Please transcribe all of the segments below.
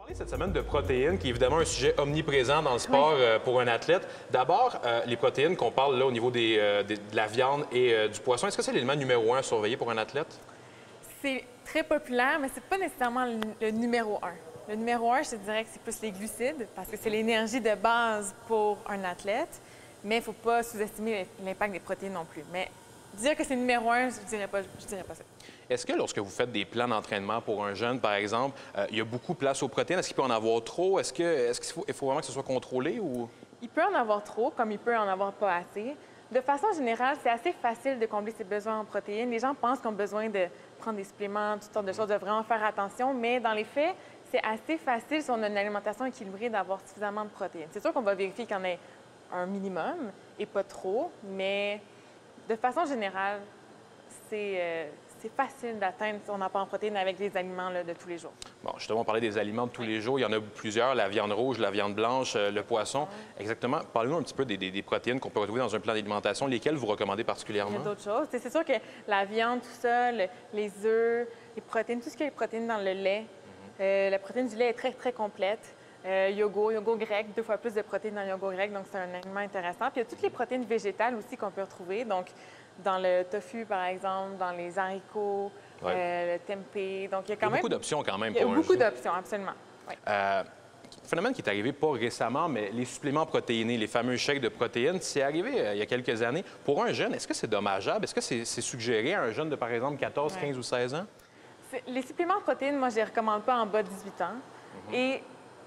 Parler cette semaine de protéines, qui est évidemment un sujet omniprésent dans le sport pour un athlète. D'abord, les protéines qu'on parle là au niveau de la viande et du poisson, est-ce que c'est l'élément numéro 1 à surveiller pour un athlète? C'est très populaire, mais c'est pas nécessairement le numéro 1. Le numéro 1, je te dirais que c'est plus les glucides, parce que c'est l'énergie de base pour un athlète, mais il ne faut pas sous-estimer l'impact des protéines non plus. Mais dire que c'est le numéro 1, je dirais pas ça. Est-ce que lorsque vous faites des plans d'entraînement pour un jeune, par exemple, il y a beaucoup de place aux protéines? Est-ce qu'il peut en avoir trop? Est-ce qu'il faut vraiment que ce soit contrôlé ou... Il peut en avoir trop, comme il peut en avoir pas assez. De façon générale, c'est assez facile de combler ses besoins en protéines. Les gens pensent qu'ils ont besoin de prendre des suppléments, toutes sortes de choses, de vraiment faire attention, mais dans les faits, c'est assez facile si on a une alimentation équilibrée d'avoir suffisamment de protéines. C'est sûr qu'on va vérifier qu'il y en ait un minimum et pas trop, mais de façon générale, c'est facile d'atteindre son apport en protéines avec les aliments là, de tous les jours. Bon, justement, on parlait des aliments de tous les jours. Il y en a plusieurs, la viande rouge, la viande blanche, le poisson. Exactement. Parlez-nous un petit peu des protéines qu'on peut retrouver dans un plan d'alimentation. Lesquelles vous recommandez particulièrement? Il y a d'autres choses. C'est sûr que la viande, tout ça, les œufs, les protéines, tout ce qui est protéines dans le lait, la protéine du lait est très, très complète. Yogourt grec, 2 fois plus de protéines dans le yogourt grec, donc c'est un aliment intéressant. Puis il y a toutes les protéines végétales aussi qu'on peut retrouver, donc dans le tofu, par exemple, dans les haricots, le tempeh. Donc il y a quand même... beaucoup d'options quand même Il y a pour un beaucoup jeune. d'options, absolument. Oui. Un phénomène qui est arrivé pas récemment, mais les suppléments protéinés, les fameux shakes de protéines, c'est arrivé il y a quelques années. Pour un jeune, est-ce que c'est dommageable? Est-ce que c'est suggéré à un jeune de, par exemple, 14, 15 ou 16 ans? Les suppléments de protéines, moi, je ne les recommande pas en bas de 18 ans. Et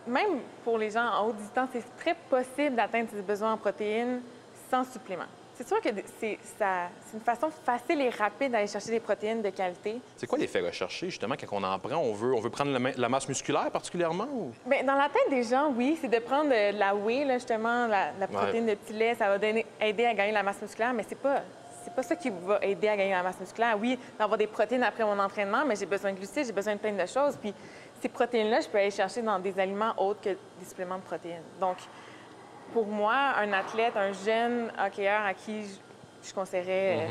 même pour les gens en haut de 18 ans, c'est très possible d'atteindre ses besoins en protéines sans supplément. C'est sûr que c'est une façon facile et rapide d'aller chercher des protéines de qualité. C'est quoi l'effet recherché, justement, quand on en prend? On veut prendre la masse musculaire particulièrement? Ou... Bien, dans la tête des gens, oui, c'est de prendre de la whey, là, justement, la protéine de petit lait. Ça va aider à gagner la masse musculaire, mais c'est pas ça qui va aider à gagner la masse musculaire. Oui, d'avoir des protéines après mon entraînement, mais j'ai besoin de glucides, j'ai besoin de plein de choses. Puis ces protéines-là, je peux aller chercher dans des aliments autres que des suppléments de protéines. Donc, pour moi, un athlète, un jeune hockeyeur à qui je conseillerais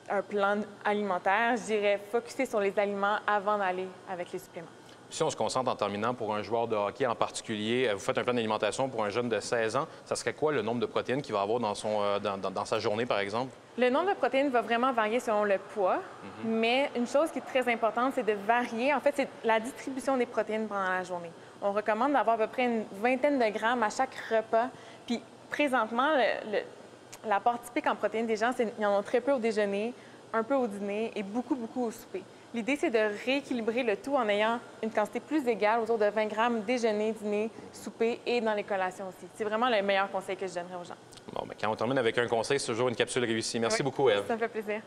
un plan alimentaire, je dirais focusser sur les aliments avant d'aller avec les suppléments. Si on se concentre en terminant pour un joueur de hockey en particulier, vous faites un plan d'alimentation pour un jeune de 16 ans, ça serait quoi le nombre de protéines qu'il va avoir dans sa journée, par exemple? Le nombre de protéines va vraiment varier selon le poids, mais une chose qui est très importante, c'est de varier. En fait, c'est la distribution des protéines pendant la journée. On recommande d'avoir à peu près une vingtaine de grammes à chaque repas. Puis présentement, l'apport typique en protéines des gens, c'est qu'ils en ont très peu au déjeuner, un peu au dîner et beaucoup, beaucoup au souper. L'idée, c'est de rééquilibrer le tout en ayant une quantité plus égale, autour de 20 grammes déjeuner, dîner, souper et dans les collations aussi. C'est vraiment le meilleur conseil que je donnerais aux gens. Bon, bien, quand on termine avec un conseil, c'est toujours une capsule réussie. Merci beaucoup, Ève. Ça me fait plaisir.